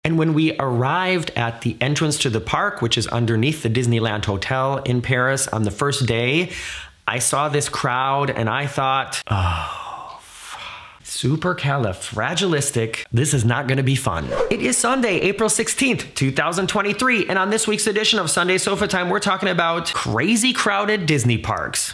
And when we arrived at the entrance to the park, which is underneath the Disneyland Hotel in Paris on the first day, I saw this crowd and I thought, oh, supercalifragilistic. This is not going to be fun. It is Sunday, April 16th, 2023. And on this week's edition of Sunday Sofa Time, we're talking about crazy crowded Disney parks.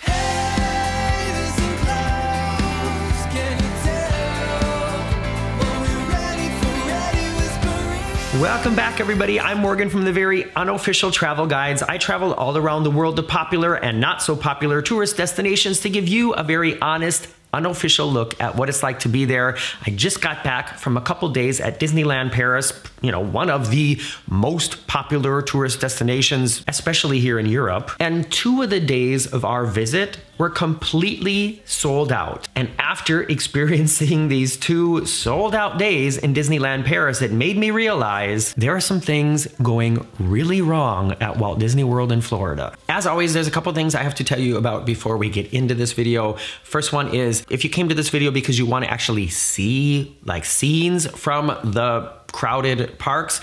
Welcome back, everybody. I'm Morgan from the very unofficial travel guides. I travel all around the world to popular and not so popular tourist destinations to give you a very honest, unofficial look at what it's like to be there. I just got back from a couple days at Disneyland Paris, one of the most popular tourist destinations, especially here in Europe. And 2 of the days of our visit were completely sold out. And after experiencing these 2 sold out days in Disneyland Paris, it made me realize there are some things going really wrong at Walt Disney World in Florida. As always, there's a couple things I have to tell you about before we get into this video. First one is, if you came to this video because you want to actually see scenes from the crowded parks,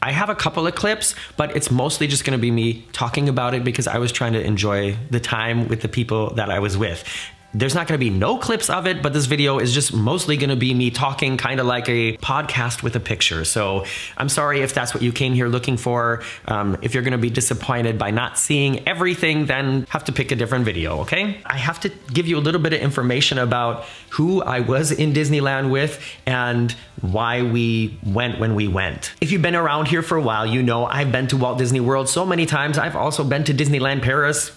I have a couple of clips, but it's mostly just going to be me talking about it because I was trying to enjoy the time with the people that I was with. There's not going to be no clips of it, but this video is just mostly going to be me talking, kind of like a podcast with a picture. So I'm sorry if that's what you came here looking for. If you're going to be disappointed by not seeing everything, then have to pick a different video, okay? I have to give you a little bit of information about who I was in Disneyland with and why we went when we went. If you've been around here for a while, you know I've been to Walt Disney World so many times. I've also been to Disneyland Paris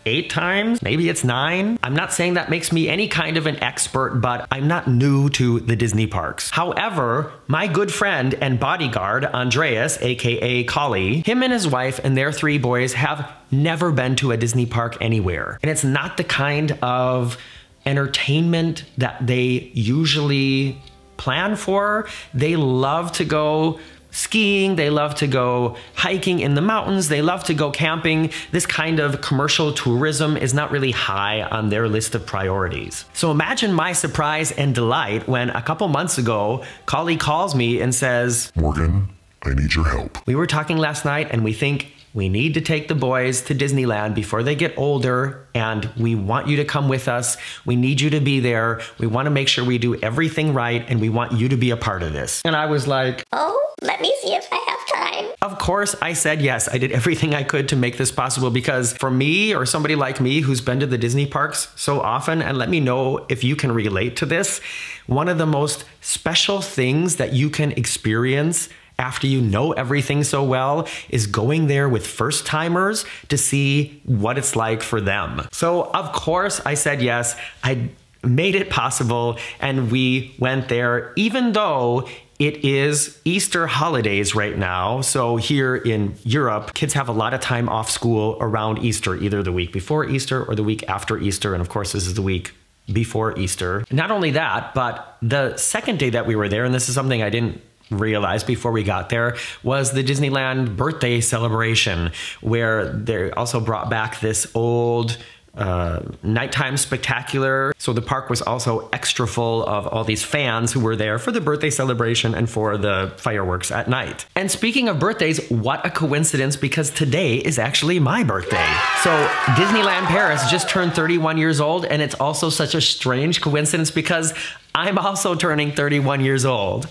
8 times, maybe it's 9. I'm not saying that makes me any kind of an expert, but I'm not new to the Disney parks. However, my good friend and bodyguard, Andreas, aka Collie, him and his wife and their 3 boys have never been to a Disney park anywhere. And it's not the kind of entertainment that they usually plan for. They love to go skiing, they love to go hiking in the mountains, they love to go camping. This kind of commercial tourism is not really high on their list of priorities. So imagine my surprise and delight when a couple months ago, Collie calls me and says, "Morgan, I need your help. We were talking last night and we think we need to take the boys to Disneyland before they get older, and we want you to come with us. We need you to be there. We want to make sure we do everything right, and we want you to be a part of this." And I was like, "Oh, let me see if I have time." Of course, I said yes. I did everything I could to make this possible because for me, or somebody like me who's been to the Disney parks so often, and let me know if you can relate to this, one of the most special things that you can experience after you know everything so well is going there with first timers to see what it's like for them. So of course I said yes. I made it possible and we went there, even though it is Easter holidays right now. So here in Europe, kids have a lot of time off school around Easter, either the week before Easter or the week after Easter. And of course, this is the week before Easter. Not only that, but the second day that we were there, and this is something I didn't realize before we got there, was the Disneyland birthday celebration, where they also brought back this old nighttime spectacular. So the park was also extra full of all these fans who were there for the birthday celebration and for the fireworks at night. And speaking of birthdays, what a coincidence, because today is actually my birthday. So Disneyland Paris just turned 31 years old, and it's also such a strange coincidence because I'm also turning 31 years old.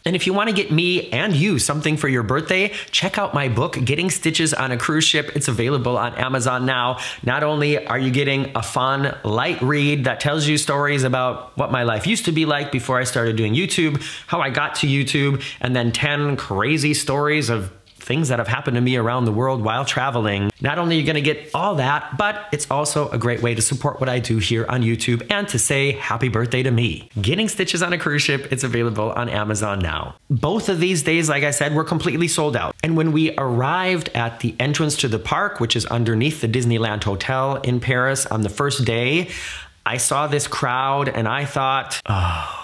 And if you want to get me and you something for your birthday, check out my book, Getting Stitches on a Cruise Ship. It's available on Amazon now. Not only are you getting a fun, light read that tells you stories about what my life used to be like before I started doing YouTube, how I got to YouTube, and then 10 crazy stories of things that have happened to me around the world while traveling. Not only are you going to get all that, but it's also a great way to support what I do here on YouTube and to say happy birthday to me. Getting Stitches on a Cruise Ship, it's available on Amazon now. Both of these days, like I said, were completely sold out. And when we arrived at the entrance to the park, which is underneath the Disneyland Hotel in Paris on the first day, I saw this crowd and I thought, oh,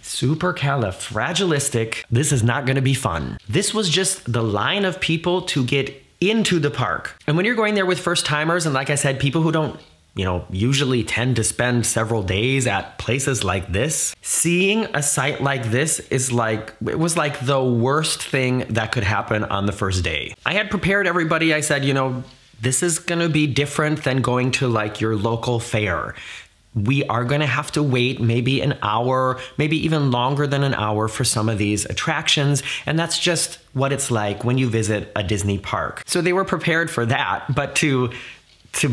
supercalifragilistic. This is not going to be fun. This was just the line of people to get into the park. And when you're going there with first timers, and like I said, people who don't usually tend to spend several days at places like this, seeing a site like this it was like the worst thing that could happen on the first day. I had prepared everybody. I said, this is gonna be different than going to like your local fair. We are gonna have to wait maybe an hour, maybe even longer than an hour for some of these attractions. And that's just what it's like when you visit a Disney park. So they were prepared for that, but to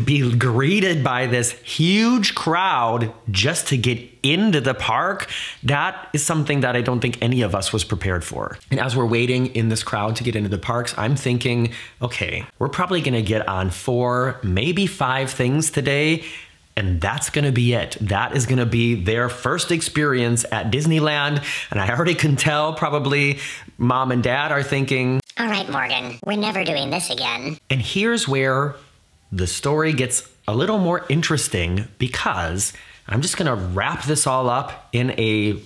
be greeted by this huge crowd just to get into the park, that is something that I don't think any of us was prepared for. And as we're waiting in this crowd to get into the parks, I'm thinking, okay, we're probably gonna get on 4, maybe 5 things today, and that's gonna be it. That is gonna be their first experience at Disneyland, and I already can tell probably mom and dad are thinking, all right, Morgan, we're never doing this again. And here's where the story gets a little more interesting, because I'm just gonna wrap this all up in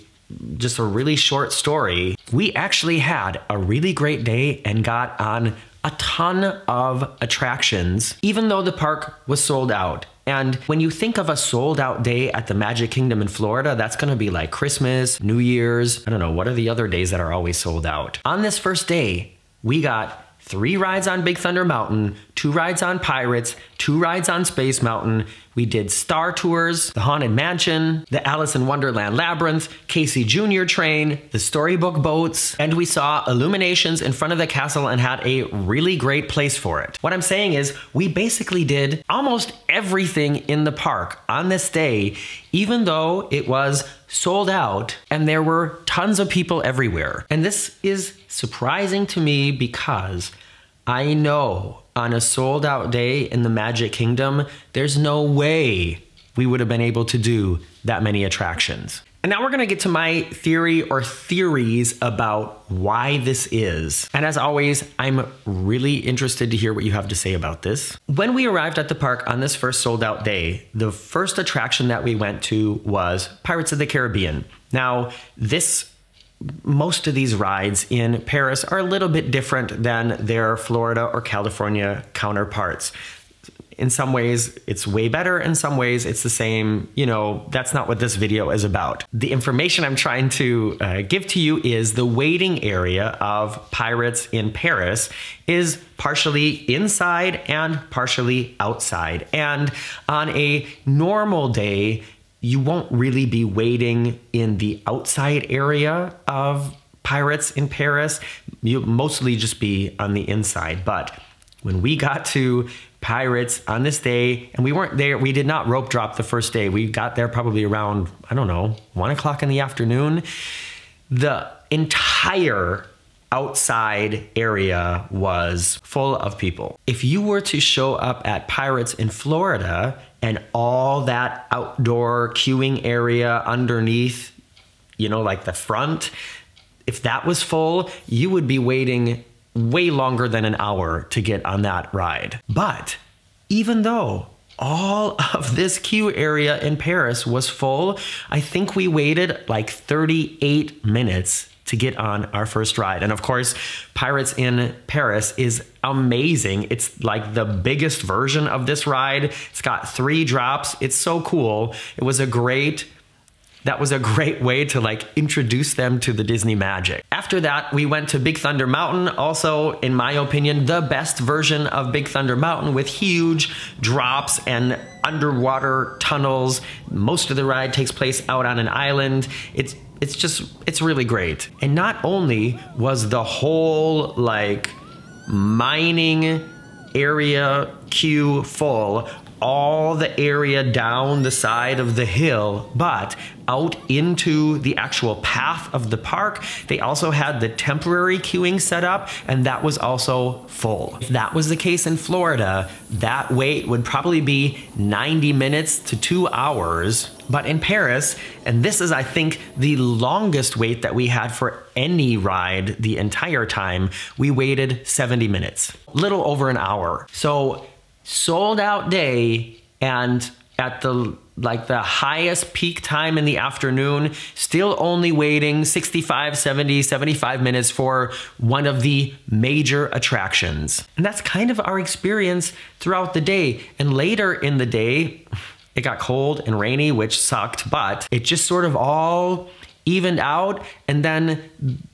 just a really short story. We actually had a really great day and got on a ton of attractions, even though the park was sold out. And when you think of a sold out day at the Magic Kingdom in Florida, that's gonna be like Christmas, New Year's, I don't know, what are the other days that are always sold out? On this first day, we got 3 rides on Big Thunder Mountain, 2 rides on Pirates, 2 rides on Space Mountain. We did Star Tours, the Haunted Mansion, the Alice in Wonderland Labyrinth, Casey Jr. Train, the Storybook Boats, and we saw illuminations in front of the castle and had a really great place for it. What I'm saying is, we basically did almost everything in the park on this day, even though it was sold out and there were tons of people everywhere. And this is surprising to me because I know on a sold out day in the Magic Kingdom, there's no way we would have been able to do that many attractions. And now we're gonna get to my theory or theories about why this is. And as always, I'm really interested to hear what you have to say about this. When we arrived at the park on this first sold out day, the first attraction that we went to was Pirates of the Caribbean. Now, most of these rides in Paris are a little bit different than their Florida or California counterparts. In some ways, it's way better. In some ways, it's the same. That's not what this video is about. The information I'm trying to give to you is the waiting area of Pirates in Paris is partially inside and partially outside. And on a normal day, you won't really be waiting in the outside area of Pirates in Paris. You'll mostly just be on the inside. But when we got to Pirates on this day, and we weren't there, we did not rope drop the first day. We got there probably around, 1 o'clock in the afternoon. The entire outside area was full of people. If you were to show up at Pirates in Florida and all that outdoor queuing area underneath, like the front, if that was full, you would be waiting way longer than an hour to get on that ride. But even though all of this queue area in Paris was full, I think we waited like 38 minutes to get on our first ride. And of course, Pirates in Paris is amazing. It's like the biggest version of this ride. It's got 3 drops. It's so cool. That was a great way to like introduce them to the Disney magic. After that, we went to Big Thunder Mountain. Also, in my opinion, the best version of Big Thunder Mountain with huge drops and underwater tunnels. Most of the ride takes place out on an island. It's really great. And not only was the whole like mining area queue full, all the area down the side of the hill, but out into the actual path of the park, they also had the temporary queuing set up, and that was also full. If that was the case in Florida, that wait would probably be 90 minutes to 2 hours. But in Paris, and this is, I think, the longest wait that we had for any ride the entire time, we waited 70 minutes, little over an hour. So sold out day, and at the highest peak time in the afternoon, still only waiting 65, 70, 75 minutes for one of the major attractions. And that's kind of our experience throughout the day. And later in the day, it got cold and rainy, which sucked, but it just sort of all evened out, and then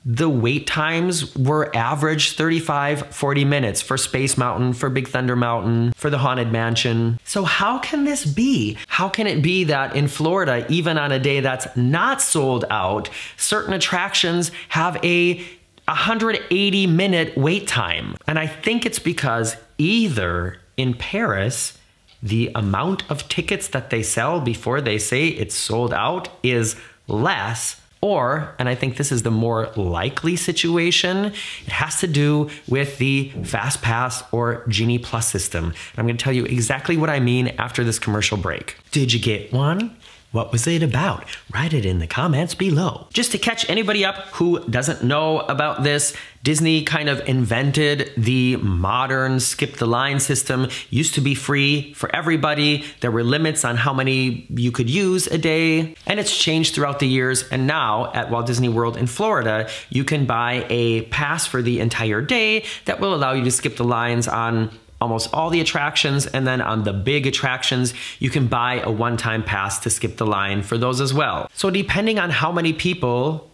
the wait times were average 35, 40 minutes for Space Mountain, for Big Thunder Mountain, for the Haunted Mansion. So how can this be? How can it be that in Florida, even on a day that's not sold out, certain attractions have a 180-minute wait time? And I think it's because either in Paris, the amount of tickets that they sell before they say it's sold out is less, or, and I think this is the more likely situation, it has to do with the FastPass or Genie Plus system. And I'm going to tell you exactly what I mean after this commercial break. Did you get one? What was it about? Write it in the comments below. Just to catch anybody up who doesn't know about this, Disney kind of invented the modern skip the line system. Used to be free for everybody. There were limits on how many you could use a day, and it's changed throughout the years. And now at Walt Disney World in Florida, you can buy a pass for the entire day that will allow you to skip the lines on almost all the attractions, and then on the big attractions, you can buy a one-time pass to skip the line for those as well. So depending on how many people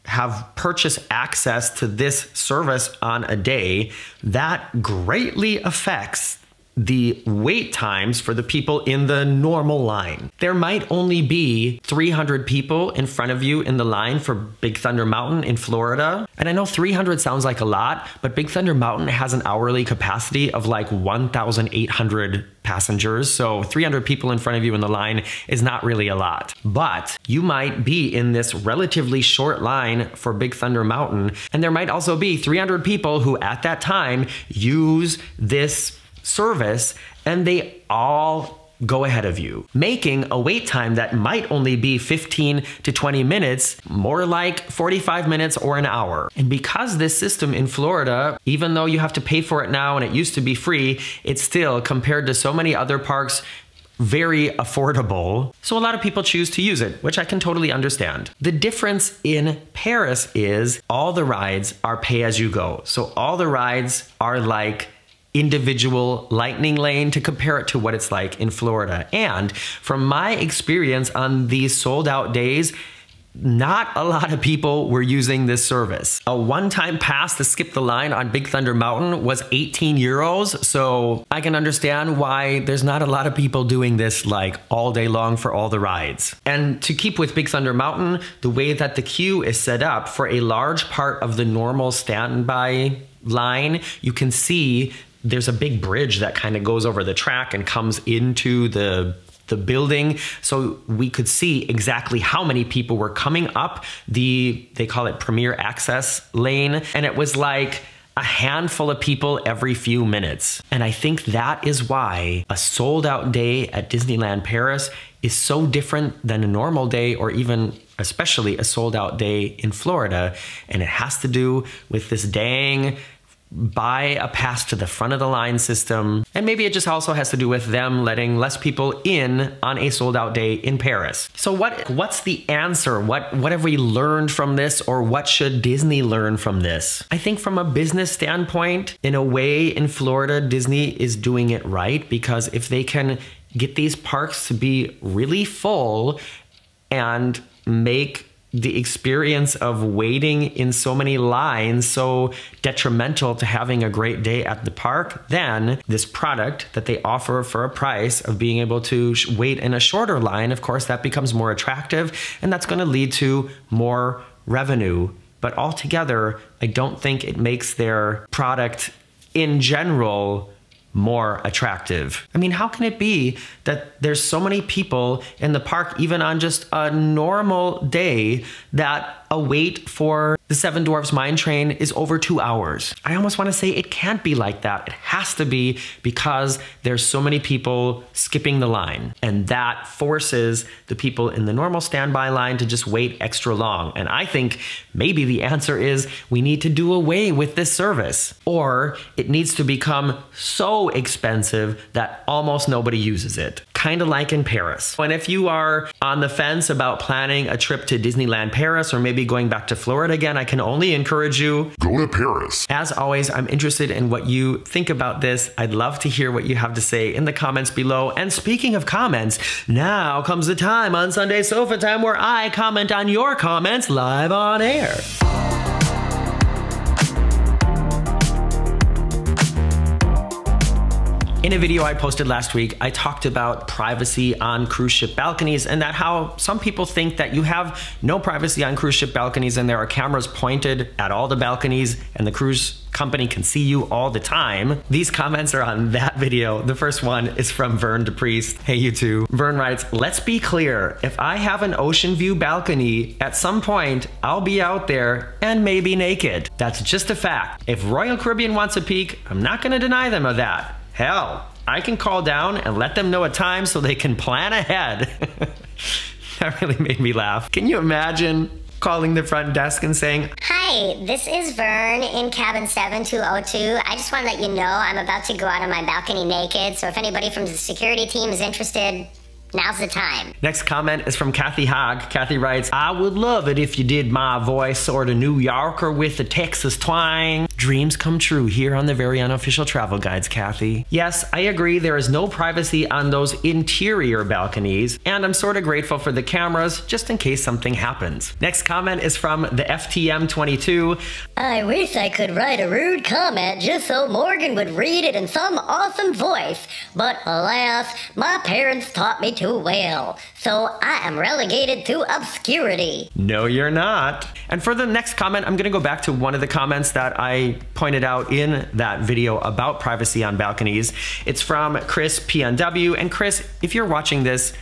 have purchased access to this service on a day, that greatly affects the wait times for the people in the normal line. There might only be 300 people in front of you in the line for Big Thunder Mountain in Florida. And I know 300 sounds like a lot, but Big Thunder Mountain has an hourly capacity of like 1,800 passengers. So 300 people in front of you in the line is not really a lot. But you might be in this relatively short line for Big Thunder Mountain, and there might also be 300 people who at that time use this service, and they all go ahead of you, making a wait time that might only be 15 to 20 minutes, more like 45 minutes or an hour. And because this system in Florida, even though you have to pay for it now and it used to be free, it's still, compared to so many other parks, very affordable. So a lot of people choose to use it, which I can totally understand. The difference in Paris is all the rides are pay as you go. So all the rides are like individual Lightning Lane, to compare it to what it's like in Florida. And from my experience on these sold out days, not a lot of people were using this service. A one-time pass to skip the line on Big Thunder Mountain was 18 euros. So I can understand why there's not a lot of people doing this like all day long for all the rides. And to keep with Big Thunder Mountain, the way that the queue is set up for a large part of the normal standby line, you can see there's a big bridge that kind of goes over the track and comes into the building. So we could see exactly how many people were coming up they call it Premier Access lane. And it was like a handful of people every few minutes. And I think that is why a sold out day at Disneyland Paris is so different than a normal day, or even especially a sold out day in Florida. And it has to do with this dang buy a pass to the front of the line system. And maybe it just also has to do with them letting less people in on a sold out day in Paris. So what's the answer? What have we learned from this, or what should Disney learn from this? I think from a business standpoint, in a way in Florida, Disney is doing it right, because if they can get these parks to be really full and make the experience of waiting in so many lines so detrimental to having a great day at the park, then this product that they offer for a price of being able to wait in a shorter line, of course, that becomes more attractive, and that's going to lead to more revenue. But altogether, I don't think it makes their product in general more attractive. I mean, how can it be that there's so many people in the park, even on just a normal day, that a wait for The Seven Dwarfs Mine Train is over 2 hours. I almost want to say it can't be like that. It has to be because there's so many people skipping the line. And that forces the people in the normal standby line to just wait extra long. And I think maybe the answer is we need to do away with this service. Or it needs to become so expensive that almost nobody uses it. Kind of like in Paris. And if you are on the fence about planning a trip to Disneyland Paris or maybe going back to Florida again, I can only encourage you, go to Paris. As always, I'm interested in what you think about this. I'd love to hear what you have to say in the comments below. And speaking of comments, now comes the time on Sunday Sofa Time where I comment on your comments live on air. In a video I posted last week, I talked about privacy on cruise ship balconies and that how some people think that you have no privacy on cruise ship balconies and there are cameras pointed at all the balconies and the cruise company can see you all the time. These comments are on that video. The first one is from Vern DePriest. Hey, you two. Vern writes, let's be clear. If I have an ocean view balcony, at some point, I'll be out there and maybe naked. That's just a fact. If Royal Caribbean wants a peek, I'm not gonna deny them of that. Hell, I can call down and let them know a time so they can plan ahead. That really made me laugh. Can you imagine calling the front desk and saying, Hi, this is Vern in cabin 7202. I just want to let you know I'm about to go out on my balcony naked, so if anybody from the security team is interested, now's the time. Next comment is from Kathy Hogg. Kathy writes, I would love it if you did my voice sort of New Yorker with a Texas twang. Dreams come true here on the Very Unofficial Travel Guides, Kathy. Yes, I agree there is no privacy on those interior balconies, and I'm sort of grateful for the cameras just in case something happens. Next comment is from the FTM22. I wish I could write a rude comment just so Morgan would read it in some awesome voice, but alas, my parents taught me too well, so I am relegated to obscurity. No, you're not. And for the next comment, I'm gonna go back to one of the comments that I pointed out in that video about privacy on balconies. It's from Chris PNW. And Chris, if you're watching this,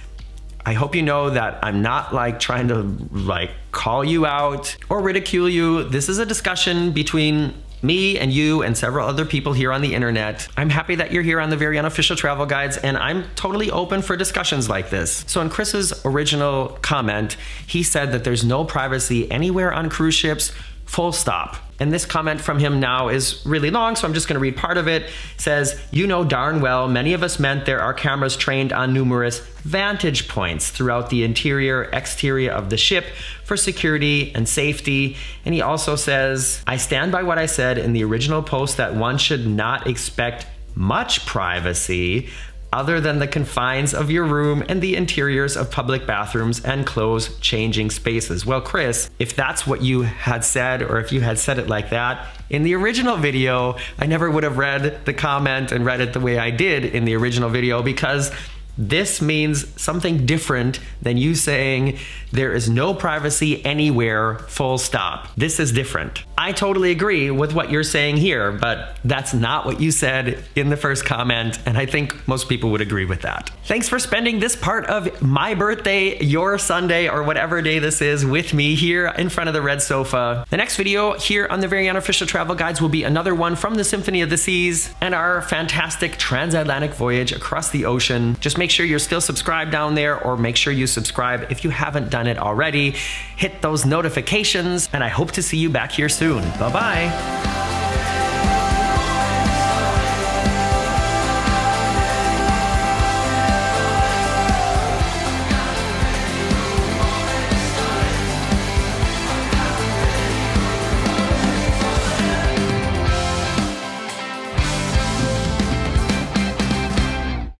I hope you know that I'm not like trying to call you out or ridicule you. This is a discussion between me and you and several other people here on the internet. I'm happy that you're here on the Very Unofficial Travel Guides, and I'm totally open for discussions like this. So in Chris's original comment, he said that there's no privacy anywhere on cruise ships, full stop. And this comment from him now is really long, so I'm just gonna read part of it. It says, you know darn well many of us meant there are cameras trained on numerous vantage points throughout the interior, exterior of the ship for security and safety. And he also says, I stand by what I said in the original post that one should not expect much privacy other than the confines of your room and the interiors of public bathrooms and clothes changing spaces. Well, Chris, if that's what you had said, or if you had said it like that in the original video, I never would have read the comment and read it the way I did in the original video, because this means something different than you saying there is no privacy anywhere, full stop. This is different. I totally agree with what you're saying here, but that's not what you said in the first comment, and I think most people would agree with that. Thanks for spending this part of my birthday, your Sunday, or whatever day this is with me here in front of the red sofa. The next video here on the Very Unofficial Travel Guides will be another one from the Symphony of the Seas and our fantastic transatlantic voyage across the ocean. Just make sure you're still subscribed down there, or make sure you subscribe if you haven't done it already. Hit those notifications, and I hope to see you back here soon. Bye-bye.